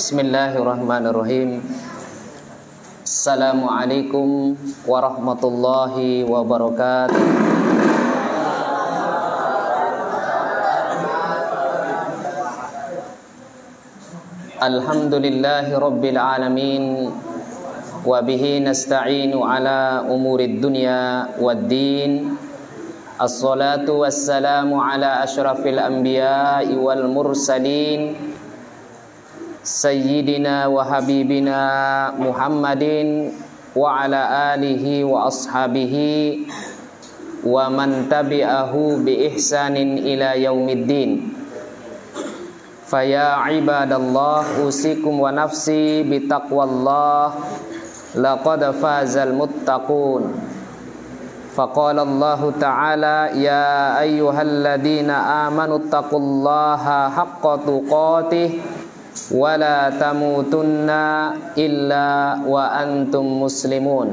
Bismillahirrahmanirrahim. Assalamualaikum warahmatullahi wabarakatuh. Alhamdulillahi rabbil alamin. Wa bihi nasta'inu ala umurid dunya waddin. Assalatu wassalamu ala asyrafil anbiya'i wal mursalin Sayyidina wa habibina Muhammadin wa ala alihi wa ashabihi wa man tabi'ahu bi ihsanin ila yaumiddin. Faya ibadallah, usikum wa nafsi bi taqwallah, laqad fazal muttaqun. Faqala Allah ta'ala, ya ayyuhalladzina amanu taqullaha haqqa tuqatih wala tamutunna illa wa antum muslimun.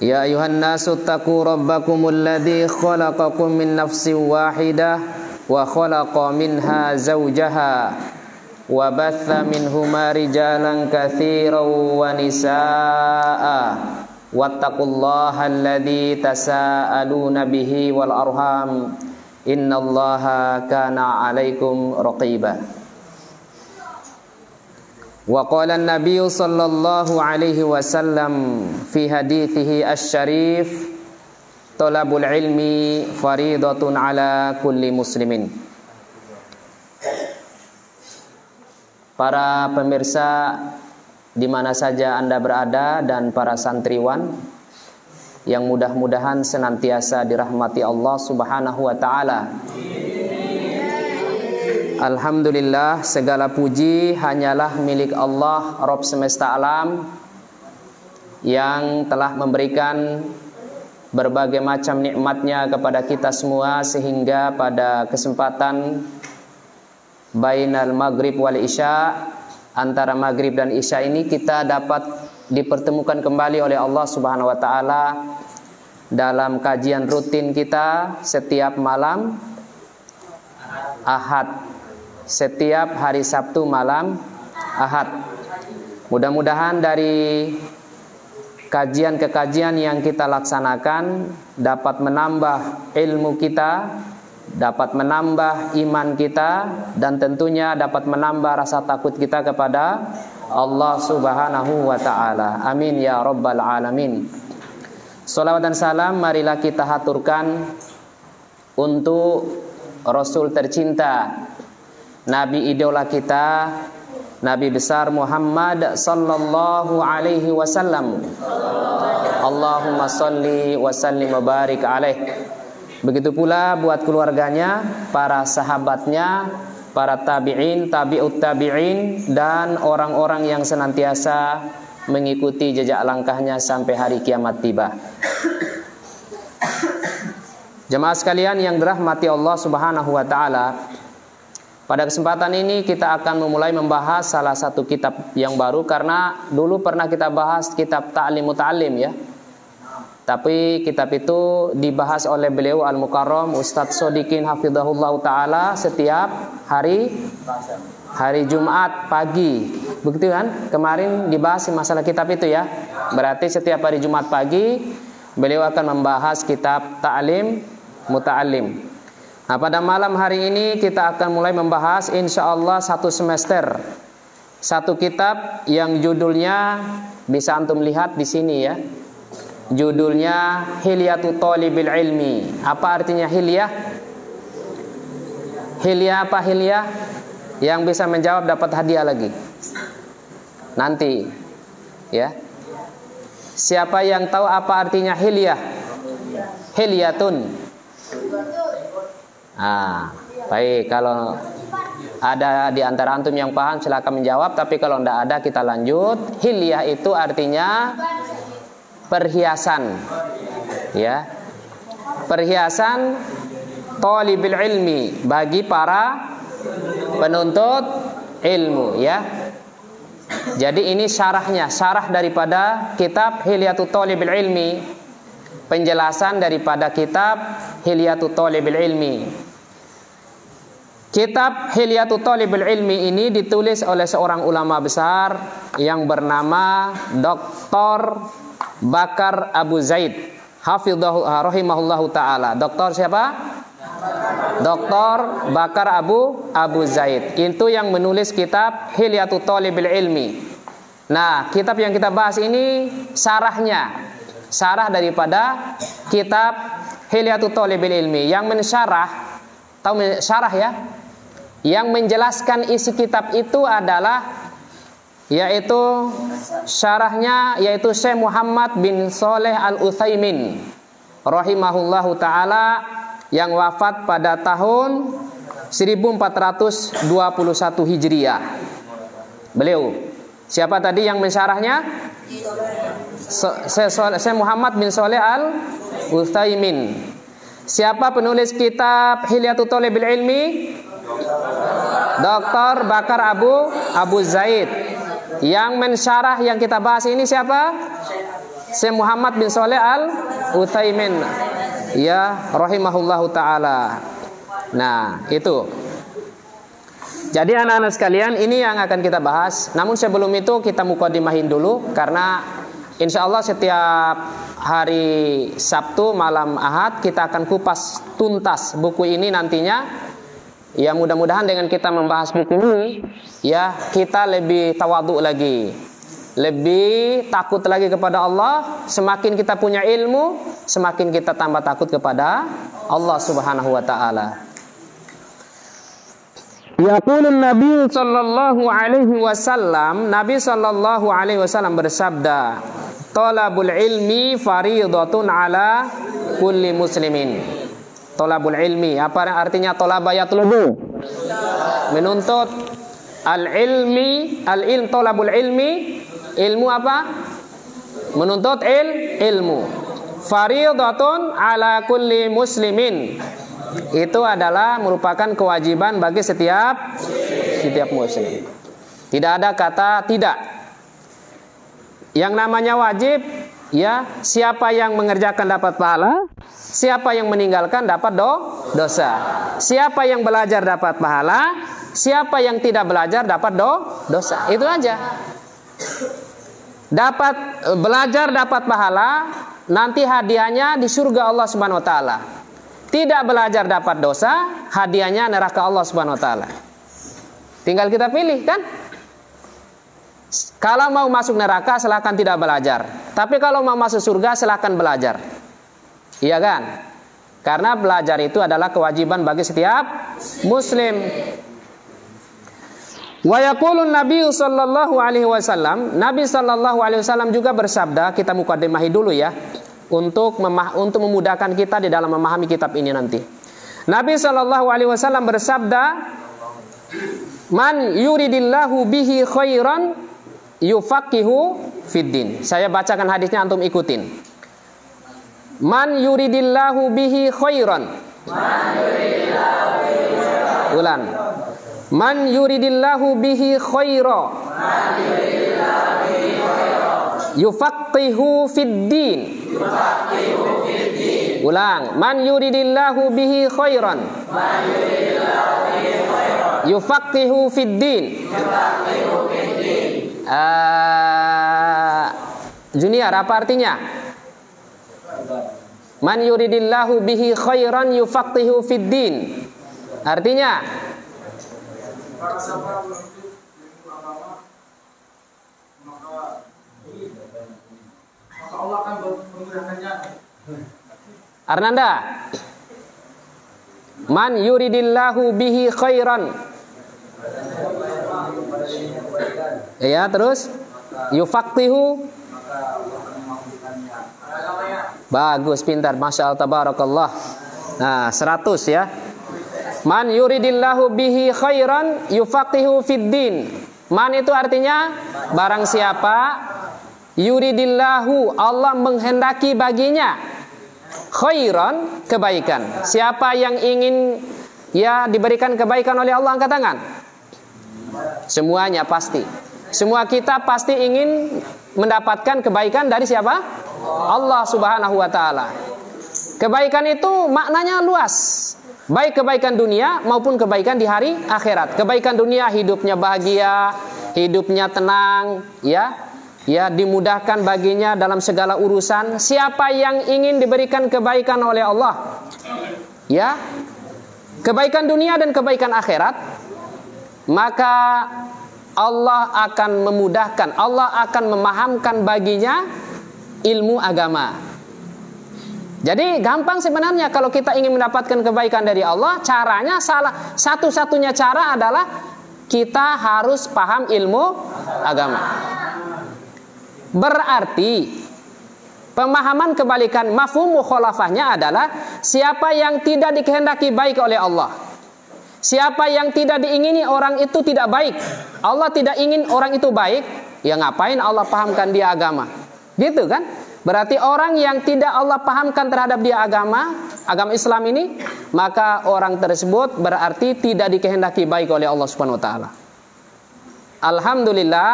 Ya ayuhan nasu taqu rabbakumul ladzi khalaqakum min nafsin wahidah wa khalaqa minha zawjaha wa batha minhuma rijalan katsiran wa nisaa wattaqullaha alladzi tasaaluna bihi wal arham innallaha kana 'alaikum raqiba. Wa qala an-nabiy sallallahu alaihi wasallam fi hadithihi asy-syarif, talabul ilmi faridatun ala kulli muslimin. Para pemirsa di mana saja Anda berada dan para santriwan yang mudah-mudahan senantiasa dirahmati Allah Subhanahu wa taala. Alhamdulillah, segala puji hanyalah milik Allah Rabb semesta alam yang telah memberikan berbagai macam nikmatnya kepada kita semua, sehingga pada kesempatan bainal maghrib wal isya, antara maghrib dan isya ini kita dapat dipertemukan kembali oleh Allah Subhanahu wa taala dalam kajian rutin kita setiap malam Ahad, setiap hari Sabtu malam Ahad. Mudah-mudahan dari kajian ke kajian yang kita laksanakan dapat menambah ilmu kita, dapat menambah iman kita, dan tentunya dapat menambah rasa takut kita kepada Allah Subhanahu wa ta'ala. Amin ya rabbal alamin. Salawat dan salam marilah kita haturkan untuk Rasul tercinta, Nabi idola kita, Nabi besar Muhammad sallallahu alaihi wasallam. Allahumma salli wa sallim wa barik alaih. Begitu pula buat keluarganya, para sahabatnya, para tabi'in, tabi'ut tabi'in, dan orang-orang yang senantiasa mengikuti jejak langkahnya sampai hari kiamat tiba. Jemaah sekalian yang dirahmati Allah Subhanahu wa taala, pada kesempatan ini kita akan memulai membahas salah satu kitab yang baru, karena dulu pernah kita bahas kitab Ta'lim Muta'allim ya. Tapi kitab itu dibahas oleh beliau Al-Mukarram Ustadz Shodikin hafizahullah ta'ala setiap hari Jumat pagi. Begitu kan? Kemarin dibahas masalah kitab itu ya. Berarti setiap hari Jumat pagi beliau akan membahas kitab Ta'lim Muta'allim. Nah, pada malam hari ini kita akan mulai membahas insyaallah satu semester, satu kitab yang judulnya bisa antum lihat di sini ya. Judulnya Hilyatu Thalibil Ilmi. Apa artinya hilyah? Hilyah apa hilyah? Yang bisa menjawab dapat hadiah lagi nanti ya. Siapa yang tahu apa artinya hilyah? Hilyatun. Baik, kalau ada di antara antum yang paham silakan menjawab, tapi kalau tidak ada kita lanjut. Hilyah itu artinya perhiasan ya, perhiasan thalibil ilmi, bagi para penuntut ilmu ya. Jadi ini syarahnya, syarah daripada kitab Hilyatu Thalibil Ilmi, penjelasan daripada kitab Hilyatu Thalibil Ilmi. Kitab Hilyatul Thalibul Ilmi ini ditulis oleh seorang ulama besar yang bernama Dr. Bakar Abu Zaid hafidhahu rahimahullahu taala. Doktor siapa? Dr. Bakar Abu Zaid. Itu yang menulis kitab Hilyatul Thalibul Ilmi. Nah, kitab yang kita bahas ini sarah daripada kitab Hilyatul Thalibul Ilmi. Yang mensyarah, tahu syarah ya? Yang menjelaskan isi kitab itu adalah yaitu syarahnya yaitu Syekh Muhammad bin Shalih Al-Utsaimin rahimahullahu taala yang wafat pada tahun 1421 Hijriah. Beliau siapa tadi yang mensyarahnya? Syekh Muhammad bin Shalih Al-Utsaimin. Siapa penulis kitab Hilyatul Thalibul Ilmi? Dr. Bakar Abu Zaid. Yang mensyarah yang kita bahas ini siapa? Syekh Muhammad bin Shalih Al-Utsaimin. Ya, rahimahullahu taala. Nah, itu. Jadi anak-anak sekalian, ini yang akan kita bahas. Namun sebelum itu kita mukadimahin dulu karena insya Allah setiap hari Sabtu malam Ahad kita akan kupas tuntas buku ini nantinya. Ya mudah-mudahan dengan kita membahas buku ini ya kita lebih tawadhu lagi, lebih takut lagi kepada Allah. Semakin kita punya ilmu, semakin kita tambah takut kepada Allah Subhanahu wa taala. Yaqulun Nabi sallallahu alaihi wasallam, Nabi sallallahu alaihi wasallam bersabda, "Talabul ilmi fariidatun ala kulli muslimin." Tolabul ilmi, apa artinya tolaba yatlubu? Menuntut. Al-ilmi, al-ilm, tolabul ilmi, ilmu apa? Menuntut ilmu. Fariidatun ala kulli muslimin. Itu adalah merupakan kewajiban bagi setiap muslim. Tidak ada kata tidak. Yang namanya wajib, ya, siapa yang mengerjakan dapat pahala, siapa yang meninggalkan dapat dosa. Siapa yang belajar dapat pahala, siapa yang tidak belajar dapat dosa. Itu aja. Dapat belajar dapat pahala, nanti hadiahnya di surga Allah Subhanahu wa taala. Tidak belajar dapat dosa, hadiahnya neraka Allah Subhanahu wa taala. Tinggal kita pilih kan? Kalau mau masuk neraka silakan tidak belajar. Tapi kalau mau masuk surga silakan belajar. Iya kan? Karena belajar itu adalah kewajiban bagi setiap muslim. Wa yaqulun Nabi sallallahu alaihi wasallam, Nabi sallallahu alaihi wasallam juga bersabda, kita mukadimahi dulu ya, untuk memudahkan kita di dalam memahami kitab ini nanti. Nabi sallallahu alaihi wasallam bersabda, "Man yuridillahu bihi khairan yufaqihu fiddin." Saya bacakan hadisnya, antum ikutin. Man yuridillahu bihi khairan. Ulan. Man yuridillahu bihi khaira. Yufaqihu fiddin. Ulang. Man yuridillahu bihi khairan. Yufaqihu fiddin. Junior, apa artinya? Man yuridillahu bihi khairan yufaqihu fiddin. Artinya Allah akan memudahkannya. Arnanda, man yuridillahu bihi khairan. Ya, terus yufaqihu. Bagus, pintar, masya Allah, tabarakallah. Nah, 100 ya. Man yuridillahu bihi khairan yufaqihu fiddin. Man itu artinya barang siapa yuridillahu, Allah menghendaki baginya khairan, kebaikan. Siapa yang ingin ya diberikan kebaikan oleh Allah, angkat tangan. Semuanya pasti. Semua kita pasti ingin mendapatkan kebaikan dari siapa? Allah Subhanahu wa taala. Kebaikan itu maknanya luas. Baik kebaikan dunia maupun kebaikan di hari akhirat. Kebaikan dunia, hidupnya bahagia, hidupnya tenang, ya dimudahkan baginya dalam segala urusan. Siapa yang ingin diberikan kebaikan oleh Allah, ya, kebaikan dunia dan kebaikan akhirat, maka Allah akan memudahkan, Allah akan memahamkan baginya ilmu agama. Jadi gampang sebenarnya kalau kita ingin mendapatkan kebaikan dari Allah. Caranya satu-satunya cara adalah kita harus paham ilmu agama. Berarti pemahaman kebalikan mafhum mukhalafahnya adalah siapa yang tidak dikehendaki baik oleh Allah, siapa yang tidak diingini orang itu tidak baik, Allah tidak ingin orang itu baik, ya ngapain Allah pahamkan dia agama? Gitu kan? Berarti orang yang tidak Allah pahamkan terhadap dia agama Islam ini, maka orang tersebut berarti tidak dikehendaki baik oleh Allah Subhanahu wa taala. Alhamdulillah,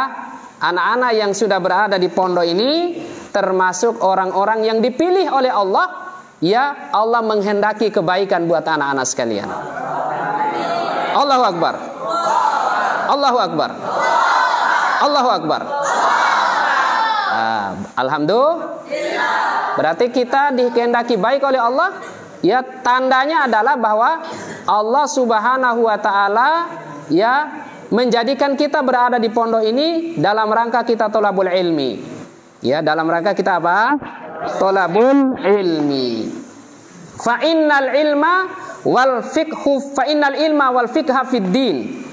anak-anak yang sudah berada di pondok ini termasuk orang-orang yang dipilih oleh Allah. Ya, Allah menghendaki kebaikan buat anak-anak sekalian. Allahu Akbar. Allahu Akbar. Allahu Akbar. Alhamdulillah. Berarti kita dikehendaki baik oleh Allah. Ya, tandanya adalah bahwa Allah Subhanahu wa taala ya menjadikan kita berada di pondok ini dalam rangka kita thalabul ilmi. Ya, dalam rangka kita apa? Thalabul ilmi. Fa innal ilma wal fiqha fid din.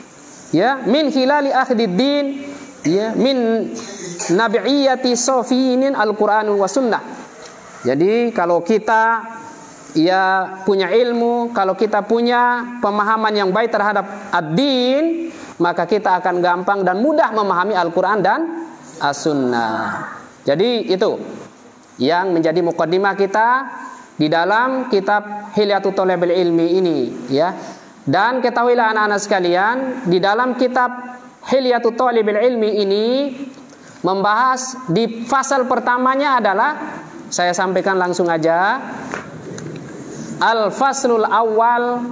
Ya, min hilali akhdid din, ya, min nabiyyati safinin al-Qur'an wa sunnah. Jadi kalau kita ya punya ilmu, kalau kita punya pemahaman yang baik terhadap ad-din, maka kita akan gampang dan mudah memahami Al-Qur'an dan as-sunnah. Jadi itu yang menjadi muqaddimah kita di dalam kitab Hilyatul Thalabil Ilmi ini, ya. Dan ketahuilah anak-anak sekalian, di dalam kitab Hilyatul Thalabil Ilmi ini membahas di fasal pertamanya adalah, saya sampaikan langsung aja, al-faslul awal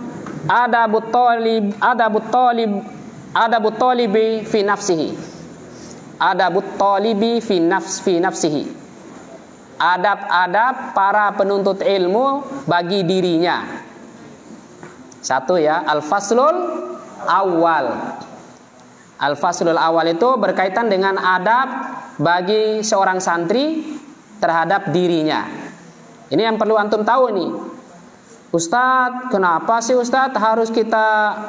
adabut talibi fi nafsihi. Adabut talibi fi nafsihi. Adab-adab para penuntut ilmu bagi dirinya. Satu ya, al-faslul awal. Al-faslul awal itu berkaitan dengan adab bagi seorang santri terhadap dirinya. Ini yang perlu antum tahu nih. Ustadz, kenapa sih Ustadz harus kita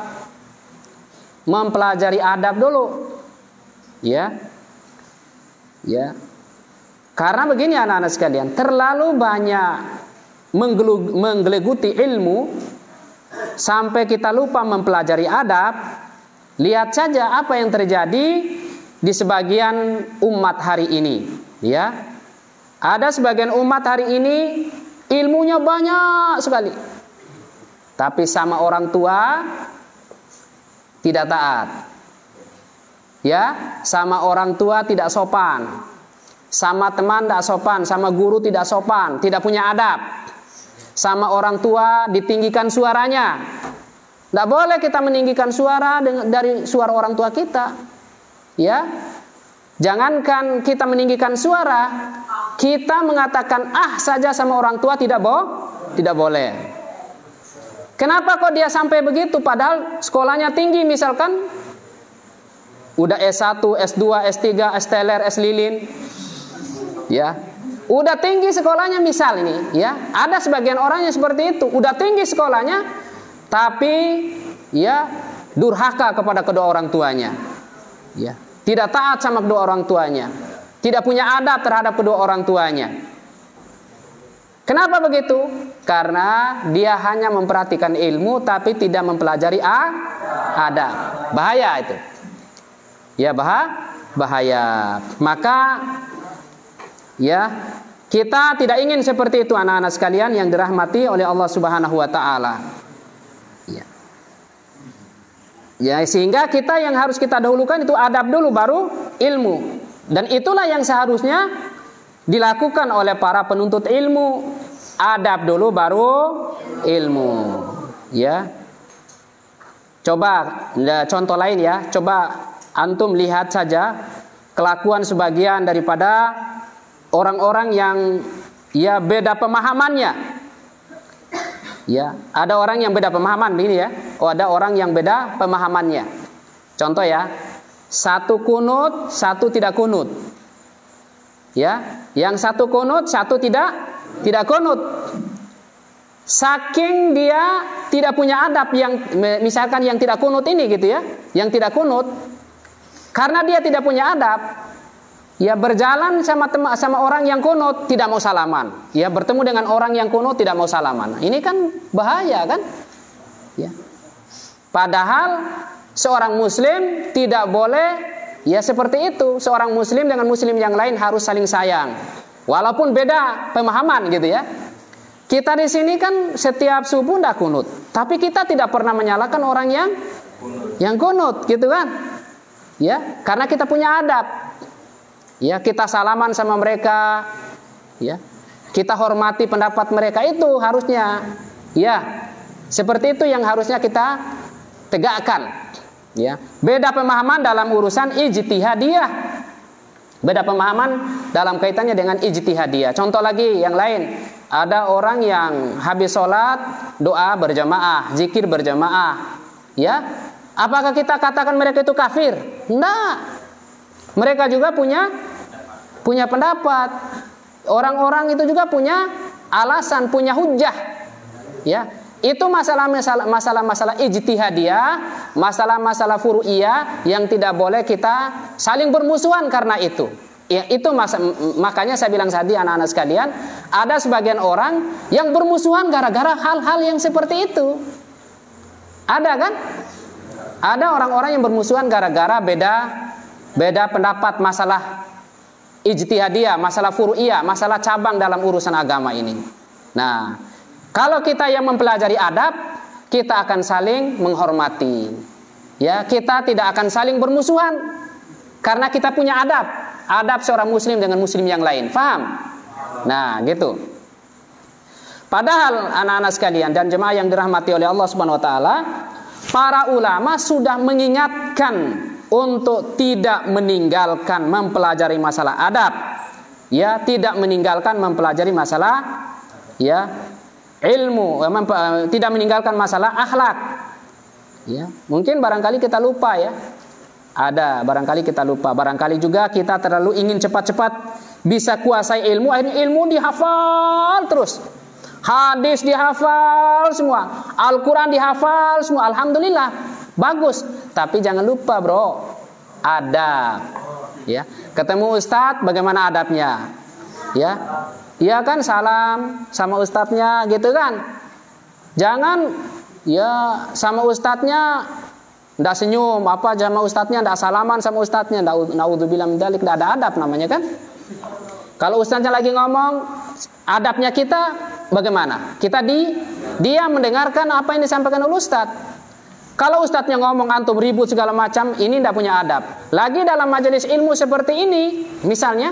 mempelajari adab dulu? Ya. Karena begini anak-anak sekalian, terlalu banyak menggeleguti ilmu sampai kita lupa mempelajari adab. Lihat saja apa yang terjadi di sebagian umat hari ini, ya. Ada sebagian umat hari ini ilmunya banyak sekali, tapi sama orang tua tidak taat. Ya, sama orang tua tidak sopan, sama teman tidak sopan, sama guru tidak sopan, tidak punya adab. Sama orang tua ditinggikan suaranya. Tidak boleh kita meninggikan suara dari suara orang tua kita. Ya, jangankan kita meninggikan suara, kita mengatakan saja sama orang tua tidak boleh. Kenapa kok dia sampai begitu? Padahal sekolahnya tinggi, misalkan udah S1, S2, S3, S teler, S lilin, ya, udah tinggi sekolahnya misal ini, ya. Ada sebagian orang yang seperti itu, udah tinggi sekolahnya, tapi ya durhaka kepada kedua orang tuanya, ya, tidak taat sama kedua orang tuanya, tidak punya adab terhadap kedua orang tuanya. Kenapa begitu? Karena dia hanya memperhatikan ilmu tapi tidak mempelajari adab. Bahaya itu. Ya, bahaya. Maka ya, kita tidak ingin seperti itu anak-anak sekalian yang dirahmati oleh Allah Subhanahu wa taala. Ya, sehingga kita yang harus kita dahulukan itu adab dulu baru ilmu. Dan itulah yang seharusnya dilakukan oleh para penuntut ilmu. Adab dulu baru ilmu. Ya. Coba contoh lain ya. Coba antum lihat saja kelakuan sebagian daripada orang-orang yang ya beda pemahamannya. Ya, ada orang yang beda pemahaman begini ya. Oh, ada orang yang beda pemahamannya. Contoh ya. Satu kunut, satu tidak kunut. Ya, yang satu kunut, satu tidak kunut. Saking dia tidak punya adab, yang misalkan yang tidak kunut ini gitu ya, yang tidak kunut, karena dia tidak punya adab, ya berjalan sama orang yang kunut tidak mau salaman, ya bertemu dengan orang yang kunut tidak mau salaman. Ini kan bahaya kan? Ya. Padahal seorang muslim tidak boleh ya seperti itu. Seorang muslim dengan muslim yang lain harus saling sayang, walaupun beda pemahaman gitu ya. Kita di sini kan setiap subuh ndak kunut, tapi kita tidak pernah menyalahkan orang yang kunut, gitu kan? Ya, karena kita punya adab. Ya, kita salaman sama mereka, ya. Kita hormati pendapat mereka, itu harusnya. Ya, seperti itu yang harusnya kita tegakkan. Ya, beda pemahaman dalam urusan ijtihadiyah. Beda pemahaman dalam kaitannya dengan ijtihadiyah. Contoh lagi yang lain. Ada orang yang habis sholat doa berjamaah, zikir berjamaah, ya. Apakah kita katakan mereka itu kafir? Enggak. Mereka juga punya pendapat. Orang-orang itu juga punya alasan, punya hujjah, ya. Itu masalah ijtihadiyah, masalah furu'iyah yang tidak boleh kita saling bermusuhan karena itu. Ya, itu makanya saya bilang tadi anak-anak sekalian, ada sebagian orang yang bermusuhan gara-gara hal-hal yang seperti itu. Ada kan? Ada orang-orang yang bermusuhan gara-gara beda pendapat masalah ijtihadiyah, masalah furu'iyah, masalah cabang dalam urusan agama ini. Nah, kalau kita yang mempelajari adab, kita akan saling menghormati. Ya, kita tidak akan saling bermusuhan karena kita punya adab. Adab seorang muslim dengan muslim yang lain. Faham? Nah, gitu. Padahal anak-anak sekalian dan jemaah yang dirahmati oleh Allah Subhanahu wa taala, para ulama sudah mengingatkan untuk tidak meninggalkan mempelajari masalah adab. Ya, tidak meninggalkan mempelajari masalah ya ilmu, tidak meninggalkan masalah akhlak. Ya, mungkin barangkali kita lupa ya. Ada, barangkali kita lupa. Barangkali juga kita terlalu ingin cepat-cepat bisa kuasai ilmu. Akhirnya ilmu dihafal terus. Hadis dihafal semua. Al-Quran dihafal semua. Alhamdulillah, bagus. Tapi jangan lupa bro, adab. Ya, ketemu ustadz, bagaimana adabnya? Ya, iya kan, salam sama ustadznya gitu kan. Jangan ya sama ustadznya ndak senyum, sama ustadznya ndak salaman sama ustadznya, naudzubillah min dzalik, ndak ada adab namanya kan. Kalau ustadznya lagi ngomong, adabnya kita bagaimana? Kita dia mendengarkan apa yang disampaikan oleh ustadz. Kalau ustadznya ngomong antum ribut segala macam, ini ndak punya adab. Lagi dalam majelis ilmu seperti ini, misalnya,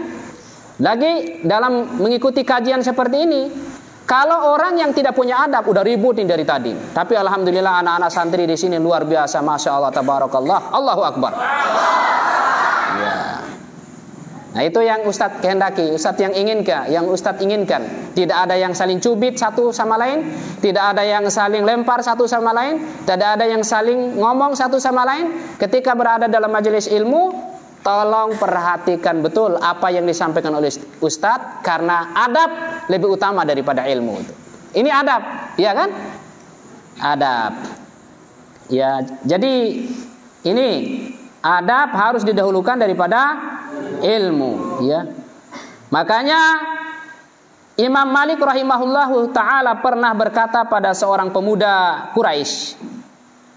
lagi dalam mengikuti kajian seperti ini, kalau orang yang tidak punya adab udah ribut nih dari tadi. Tapi alhamdulillah anak-anak santri di sini luar biasa, masya Allah, tabarakallah, Allahu Akbar. Ya. Nah itu yang Ustadz kehendaki, Ustadz yang inginkan, yang Ustadz inginkan. Tidak ada yang saling cubit satu sama lain, tidak ada yang saling lempar satu sama lain, tidak ada yang saling ngomong satu sama lain. Ketika berada dalam majelis ilmu, tolong perhatikan betul apa yang disampaikan oleh Ustadz, karena adab lebih utama daripada ilmu itu. Ini adab, ya kan? Adab. Ya, jadi ini adab harus didahulukan daripada ilmu, ya. Makanya Imam Malik rahimahullahu taala pernah berkata pada seorang pemuda Quraisy.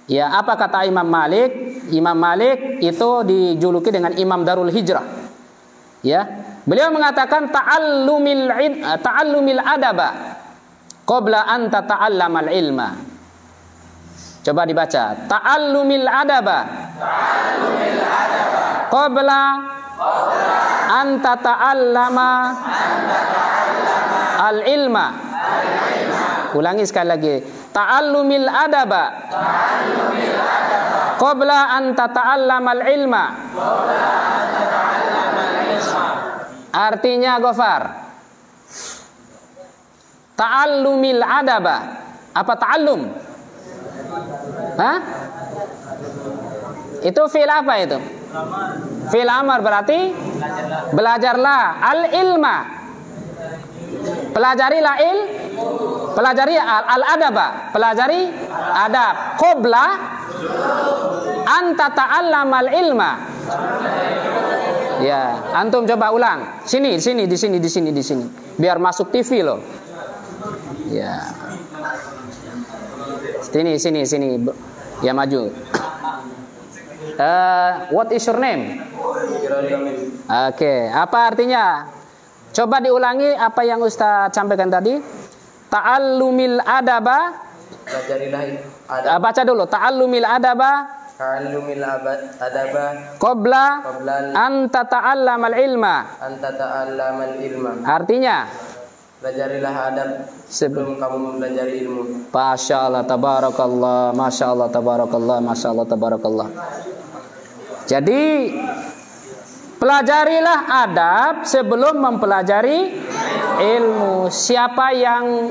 Ya, apa kata Imam Malik? Imam Malik itu dijuluki dengan Imam Darul Hijrah. Ya, beliau mengatakan ta'allumil adaba qabla an tata'allamal ilma. Coba dibaca, ta'allumil adaba qabla an tata'allama al ilma. Ulangi sekali lagi, ta'allumil adaba qabla an tata'allamal ilma. Artinya Gofar, ta'allumil adaba. Apa ta'allum? Hah? Itu fi'il apa itu? Fi'il amar, berarti belajarlah al-ilma. Pelajarilah pelajari al-adaba, pelajari adab qabla an tata'allamal ilma. Ya, antum coba ulang. Di sini. Biar masuk TV loh. Ya. Sini. Ya, maju. What is your name? Oke, apa artinya? Coba diulangi apa yang Ustaz sampaikan tadi. Ta'allumil adaba. Baca dulu. Ta'allumil adaba. Ta'allumil adaba qabla an tata'allamal ilma. Artinya, pelajarilah adab sebelum kamu mempelajari ilmu. Masya Allah, tabarakallah. Jadi pelajarilah adab sebelum mempelajari ilmu. Siapa yang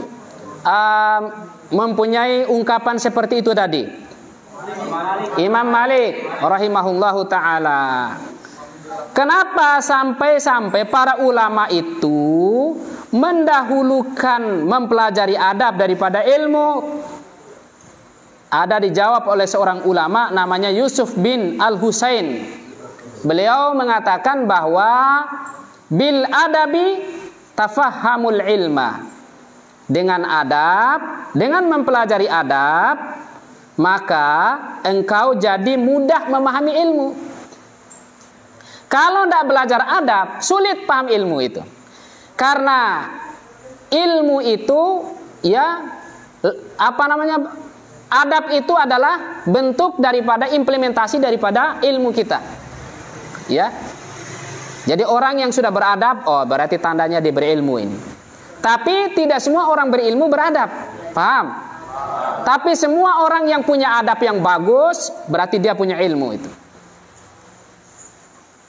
mempunyai ungkapan seperti itu tadi? Imam Malik rahimahullahu ta'ala. Kenapa sampai para ulama itu mendahulukan mempelajari adab daripada ilmu? Ada dijawab oleh seorang ulama namanya Yusuf bin Al-Husain. Beliau mengatakan bahwa bil adabi tafahhamul ilma. Dengan adab, dengan mempelajari adab, maka engkau jadi mudah memahami ilmu. Kalau tidak belajar adab, sulit paham ilmu itu. Karena ilmu itu, adab itu adalah bentuk daripada implementasi daripada ilmu kita. Ya. Jadi orang yang sudah beradab, berarti tandanya dia berilmu ini. Tapi tidak semua orang berilmu beradab. Paham? Tapi semua orang yang punya adab yang bagus berarti dia punya ilmu itu.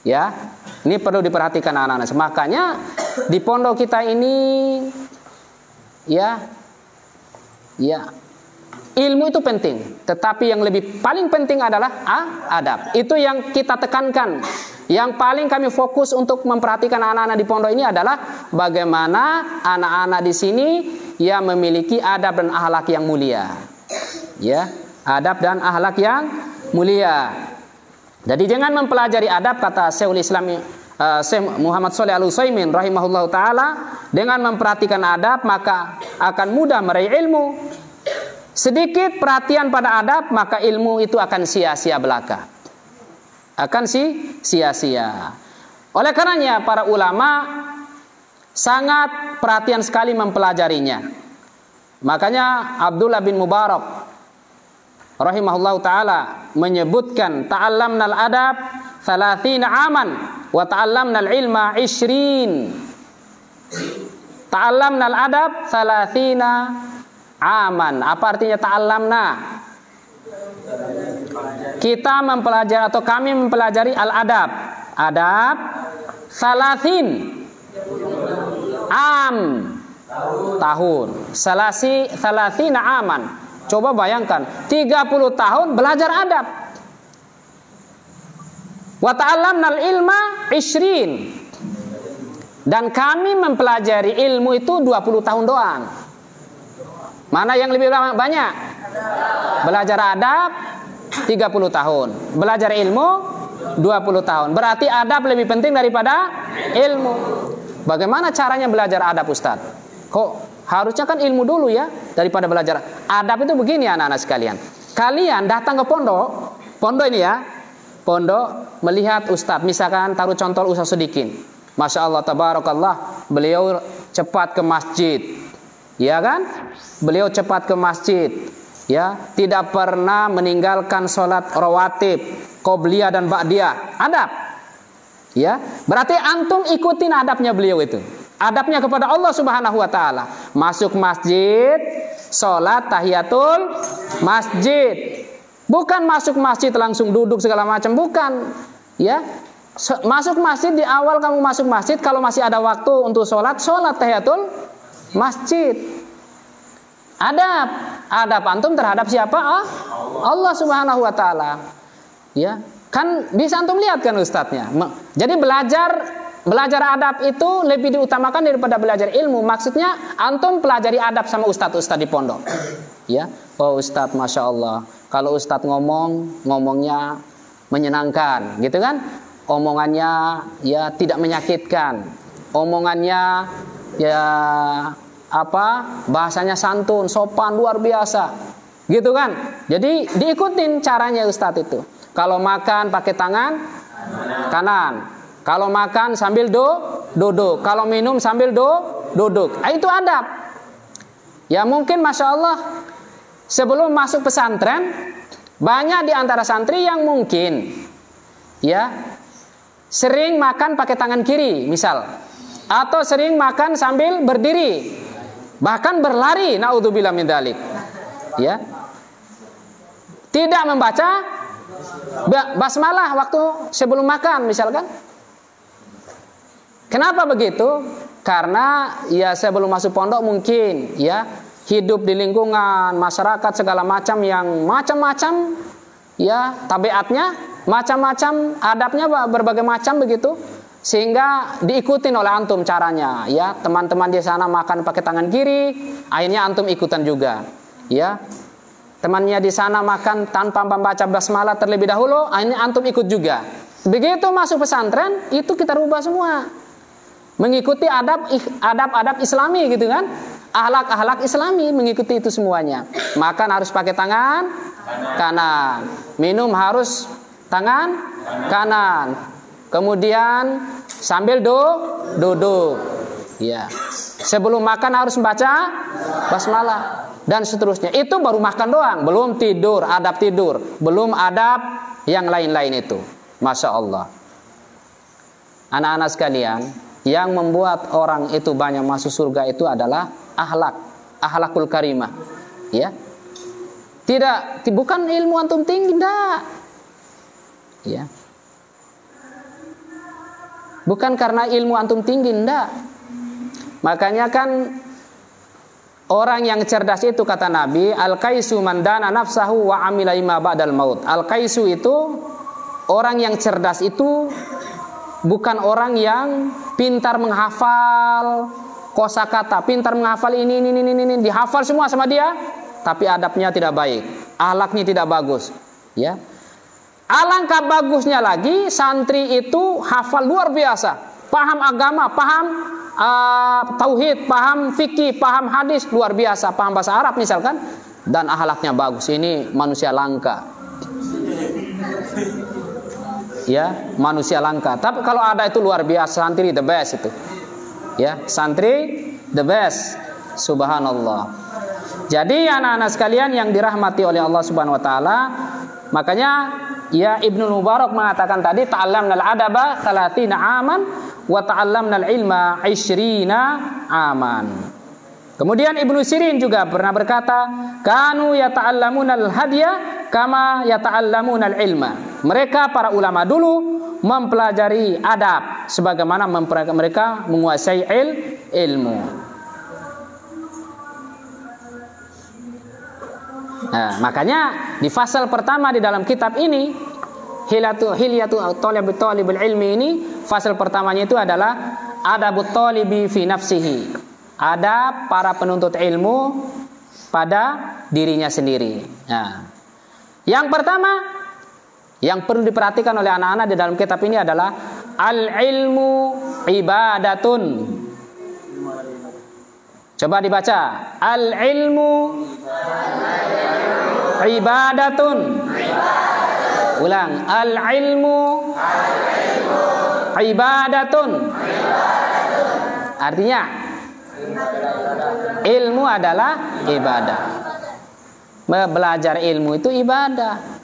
Ya, ini perlu diperhatikan anak-anak. Makanya di pondok kita ini, ilmu itu penting. Tetapi yang paling penting adalah adab. Itu yang kita tekankan. Yang paling kami fokus untuk memperhatikan anak-anak di pondok ini adalah bagaimana anak-anak di sini yang memiliki adab dan akhlak yang mulia. Ya, adab dan akhlak yang mulia. Jadi dengan mempelajari adab, kata Syekhul Islam Syekh Muhammad Shalih Al-Utsaimin rahimahullahu taala, dengan memperhatikan adab maka akan mudah meraih ilmu. Sedikit perhatian pada adab maka ilmu itu akan sia-sia belaka. Akan sia-sia. Oleh karenanya para ulama sangat perhatian sekali mempelajarinya. Makanya Abdullah bin Mubarak rahimahullahu taala menyebutkan ta'allamnal adab 30 aman wa ta'allamnal ilma 20. Ta'allamnal adab 30 aman. Apa artinya ta'allamna? Kita mempelajari atau kami mempelajari al-adab. Adab 30 tahun. 30 aman. Coba bayangkan 30 tahun belajar adab. Wa ta'allamnal ilma 20. Dan kami mempelajari ilmu itu 20 tahun doang. Mana yang lebih banyak? Belajar adab 30 tahun. Belajar ilmu 20 tahun. Berarti adab lebih penting daripada ilmu. Bagaimana caranya belajar adab, Ustaz? Kok harusnya kan ilmu dulu ya daripada belajar. Adab itu begini anak-anak sekalian. Kalian datang ke pondok ini ya. Pondok melihat Ustaz, misalkan taruh contoh Ustaz Sodikin. Masya Allah, tabarakallah, beliau cepat ke masjid. Ya kan? Beliau cepat ke masjid. Ya, tidak pernah meninggalkan sholat rawatib, qobliyah dan ba'diyah. Adab. Ya, berarti antum ikutin adabnya beliau itu. Adabnya kepada Allah Subhanahu wa taala. Masuk masjid, sholat tahiyatul masjid. Bukan masuk masjid langsung duduk segala macam, bukan. Ya, masuk masjid di awal kamu masuk masjid, kalau masih ada waktu untuk sholat tahiyatul masjid. Adab antum terhadap siapa? Allah Subhanahu wa taala. Ya, kan bisa antum lihat kan ustadznya. Jadi belajar adab itu lebih diutamakan daripada belajar ilmu. Maksudnya antum pelajari adab sama ustadz di pondok. Ya, oh ustadz, masya Allah. Kalau ustadz ngomongnya menyenangkan, gitu kan? Omongannya ya tidak menyakitkan. Omongannya ya bahasanya santun, sopan, luar biasa, gitu kan? Jadi diikutin caranya ustadz itu. Kalau makan pakai tangan kanan. Kalau makan sambil duduk. Kalau minum sambil duduk. Itu adab. Ya mungkin masya Allah sebelum masuk pesantren banyak di antara santri yang mungkin ya sering makan pakai tangan kiri misal, atau sering makan sambil berdiri, bahkan berlari, naudzubillah min dzalik. Ya. Tidak membaca basmalah waktu sebelum makan misalkan. Kenapa begitu? Karena ya sebelum masuk pondok mungkin ya hidup di lingkungan masyarakat segala macam yang macam-macam ya tabiatnya, macam-macam adabnya berbagai macam begitu, sehingga diikutin oleh antum caranya ya. Teman-teman di sana makan pakai tangan kiri, akhirnya antum ikutan juga ya. Temannya di sana makan tanpa membaca basmalah terlebih dahulu, akhirnya antum ikut juga. Begitu masuk pesantren itu kita rubah semua, mengikuti adab Islami gitu kan, akhlak Islami, mengikuti itu semuanya. Makan harus pakai tangan kanan, minum harus tangan kanan, kemudian sambil duduk ya. Sebelum makan harus membaca basmalah dan seterusnya. Itu baru makan doang, belum tidur, adab tidur, belum adab yang lain-lain itu. Masya Allah. Anak-anak sekalian, yang membuat orang itu banyak masuk surga itu adalah akhlakul karimah. Ya. Bukan ilmu antum tinggi, enggak. Ya. Bukan karena ilmu antum tinggi, enggak. Makanya kan orang yang cerdas itu kata Nabi, al-qaisu man dana nafsahu wa amila lima ba'dal maut. Al-qaisu itu orang yang cerdas itu bukan orang yang pintar menghafal kosakata, pintar menghafal ini, dihafal semua sama dia, tapi adabnya tidak baik, akhlaknya tidak bagus. Ya, alangkah bagusnya lagi santri itu hafal luar biasa, paham agama, paham tauhid, paham fikih, paham hadis luar biasa, paham bahasa Arab misalkan, dan akhlaknya bagus. Ini manusia langka. Ya, manusia langka. Tapi kalau ada itu luar biasa, santri the best itu. Ya, santri the best. Subhanallah. Jadi anak-anak sekalian yang dirahmati oleh Allah Subhanahu wa taala, makanya ya Ibnu Mubarak mengatakan tadi ta'allamnal adaba 30 aman wa ta'allamnal ilma 20 aman. Kemudian Ibnu Sirin juga pernah berkata, kanu yata'allamunal hadya kama yata'allamunal ilma. Mereka para ulama dulu mempelajari adab sebagaimana mereka menguasai ilmu. Nah, makanya di fasal pertama di dalam kitab ini Hilyatu Talibul Ilmi ini, fasal pertamanya itu adalah adabut talibi fi nafsihi. Adab para penuntut ilmu pada dirinya sendiri. Nah, yang pertama yang perlu diperhatikan oleh anak-anak di dalam kitab ini adalah al-ilmu ibadatun. Coba dibaca. Al-ilmu ibadatun. Ulang. Al-ilmu ibadatun. Artinya ilmu adalah ibadah. Belajar ilmu itu ibadah.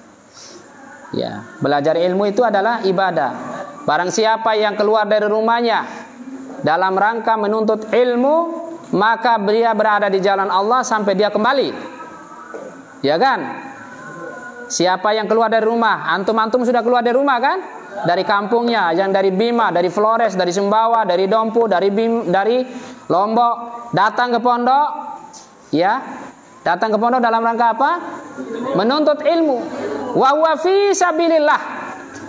Ya, belajar ilmu itu adalah ibadah. Barang siapa yang keluar dari rumahnya dalam rangka menuntut ilmu, maka dia berada di jalan Allah sampai dia kembali. Ya kan? Siapa yang keluar dari rumah? Antum sudah keluar dari rumah kan? Dari kampungnya, yang dari Bima, dari Flores, dari Sumbawa, dari Dompu, dari Lombok, datang ke pondok, ya, datang ke pondok dalam rangka apa? Menuntut ilmu. Wa huwa fi sabilillah.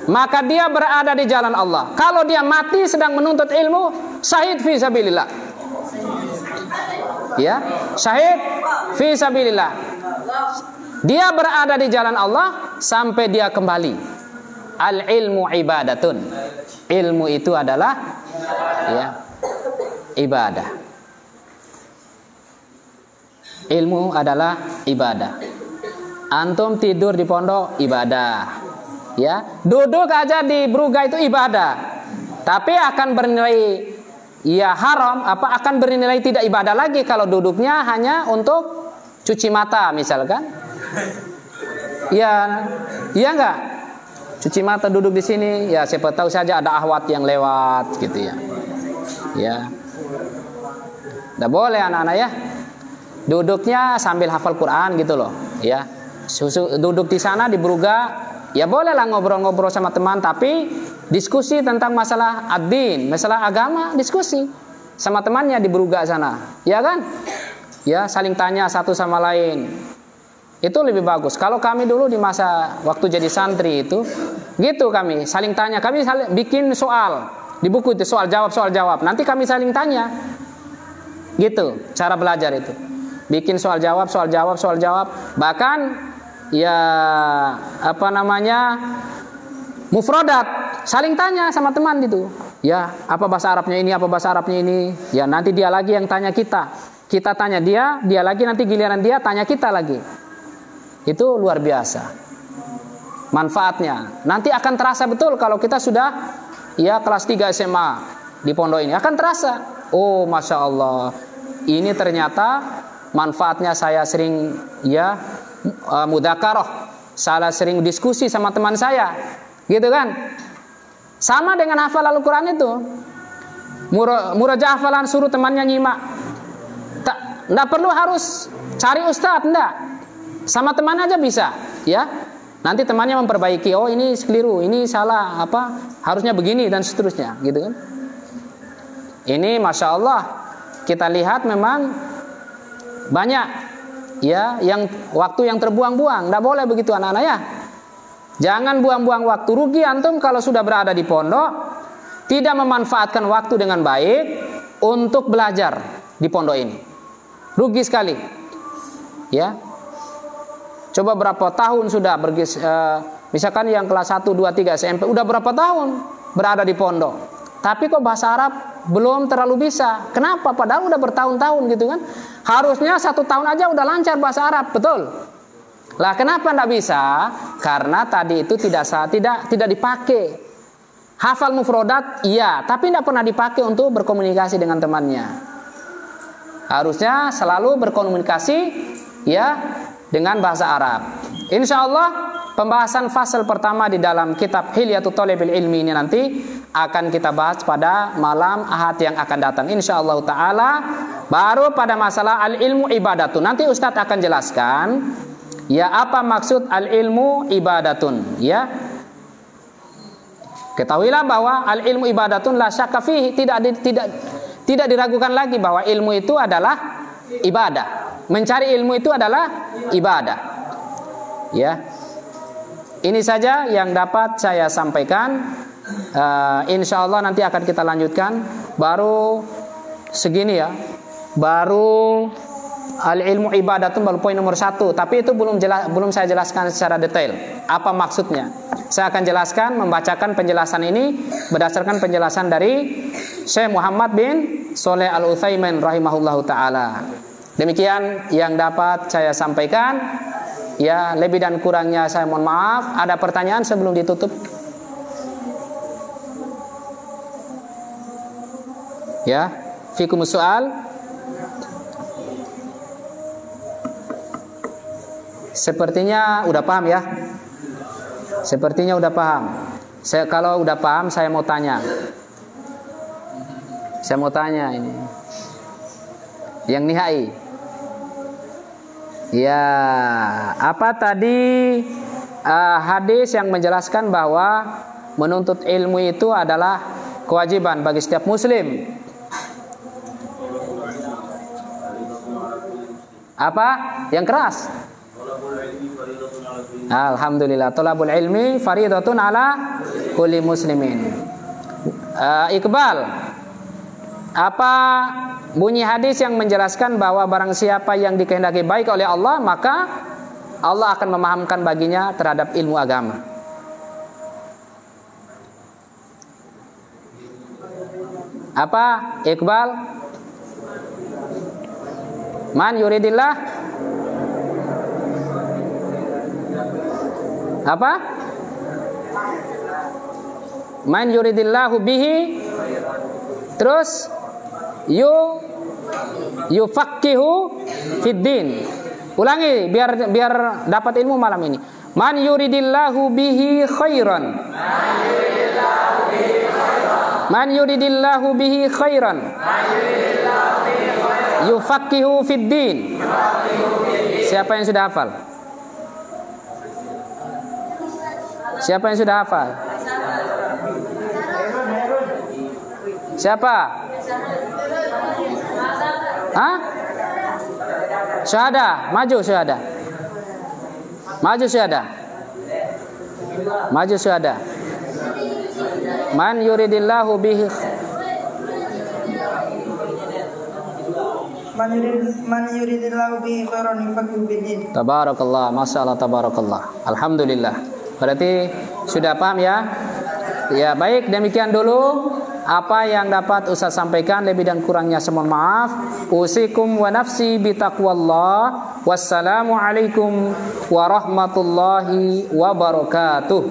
Maka dia berada di jalan Allah. Kalau dia mati sedang menuntut ilmu, syahid fi sabilillah. Ya, syahid fi sabilillah. Dia berada di jalan Allah sampai dia kembali. Al ilmu ibadatun. Ilmu itu adalah ya, ibadah. Ilmu adalah ibadah. Antum tidur di pondok ibadah. Ya, duduk aja di Bruga itu ibadah. Tapi akan bernilai ya haram, apa akan bernilai tidak ibadah lagi kalau duduknya hanya untuk cuci mata misalkan. Ya, iya enggak? Cuci mata duduk di sini, ya siapa tahu saja ada ahwat yang lewat gitu ya. Ya. Enggak boleh anak-anak ya. Duduknya sambil hafal Quran gitu loh, ya. Duduk di sana di Bruga, ya bolehlah ngobrol-ngobrol sama teman, tapi diskusi tentang masalah ad-din, masalah agama, diskusi sama temannya di Bruga sana. Ya kan? Ya, saling tanya satu sama lain. Itu lebih bagus. Kalau kami dulu di masa waktu jadi santri itu, gitu kami saling tanya. Kami bikin soal di buku itu, soal jawab. Nanti kami saling tanya. Gitu cara belajar itu. Bikin soal jawab. Bahkan ya apa namanya? Mufradat, saling tanya sama teman gitu. Ya, apa bahasa Arabnya ini, apa bahasa Arabnya ini. Ya, nanti dia lagi yang tanya kita. Kita tanya dia lagi, nanti giliran dia tanya kita lagi. Itu luar biasa manfaatnya. Nanti akan terasa betul kalau kita sudah ya kelas 3 SMA di pondok ini. Akan terasa, oh Masya Allah, ini ternyata manfaatnya. Saya sering ya mudzakarah, saya sering diskusi sama teman saya, gitu kan. Sama dengan hafal Al-Quran itu, murajaah hafalan, suruh temannya nyimak. Nggak perlu harus cari ustadz, enggak. Sama teman aja bisa, ya. Nanti temannya memperbaiki, oh ini keliru, ini salah, apa harusnya begini dan seterusnya, gitu kan. Ini Masya Allah, kita lihat memang banyak, ya, yang waktu yang terbuang-buang. Nggak boleh begitu anak-anak ya. Jangan buang-buang waktu. Rugi antum kalau sudah berada di pondok, tidak memanfaatkan waktu dengan baik untuk belajar di pondok ini. Rugi sekali, ya. Coba berapa tahun sudah misalkan yang kelas 1, 2, 3 SMP udah berapa tahun berada di pondok, tapi kok bahasa Arab belum terlalu bisa. Kenapa? Padahal udah bertahun-tahun gitu kan. Harusnya 1 tahun aja udah lancar bahasa Arab, betul? Lah kenapa enggak bisa? Karena tadi itu tidak dipakai. Hafal mufrodat iya, tapi enggak pernah dipakai untuk berkomunikasi dengan temannya. Harusnya selalu berkomunikasi ya dengan bahasa Arab. Insya Allah pembahasan fasal pertama di dalam kitab Hilyatul Thalibil Ilmi ini nanti akan kita bahas pada malam Ahad yang akan datang. Insya Allah Ta'ala. Baru pada masalah al-ilmu ibadatun. Nanti Ustadz akan jelaskan ya apa maksud al-ilmu ibadatun. Ya, ketahuilah bahwa al-ilmu ibadatun la syakka fihi, tidak diragukan lagi bahwa ilmu itu adalah ibadah. Mencari ilmu itu adalah ibadah. Ya, ini saja yang dapat saya sampaikan. Insya Allah nanti akan kita lanjutkan. Baru segini ya. Baru al-ilmu ibadatun baru poin nomor 1. Tapi itu belum saya jelaskan secara detail apa maksudnya. Saya akan jelaskan, membacakan penjelasan ini berdasarkan penjelasan dari Syekh Muhammad bin Shalih Al-Utsaimin rahimahullahu taala. Demikian yang dapat saya sampaikan. Ya, lebih dan kurangnya saya mohon maaf. Ada pertanyaan sebelum ditutup? Ya, fikumus soal. Sepertinya udah paham ya. Sepertinya udah paham. Kalau udah paham saya mau tanya. Saya mau tanya ini. Yang nihai. Ya, apa tadi hadis yang menjelaskan bahwa menuntut ilmu itu adalah kewajiban bagi setiap muslim? Apa? Yang keras. Alhamdulillah, thalabul ilmi faridatun ala kulli muslimin. Iqbal, apa bunyi hadis yang menjelaskan bahwa barang siapa yang dikehendaki baik oleh Allah, maka Allah akan memahamkan baginya terhadap ilmu agama? Apa, Iqbal? Man yuridillah? Apa? Man yuridillahu bihi, terus yufaqqihu fid din. Ulangi biar dapat ilmu malam ini. Man yuridillahu bihi khairan. Man yuridillahu bihi khairan. Yufaqqihu fid din. Siapa yang sudah hafal? Siapa yang sudah hafal? Siapa? Hah? Syahada, maju syahada. Maju syahada. Maju syahada. Man yuridillahu bihi Man yuridillahu bihi khairan yufaqihu fid-din. Tabarakallah, masyaallah, tabarakallah. Alhamdulillah. Berarti sudah paham ya? Ya, baik, demikian dulu apa yang dapat Ustaz sampaikan. Lebih dan kurangnya semohon maaf. Usikum wa nafsi bitaqwallah. Wassalamualaikum warahmatullahi wabarakatuh.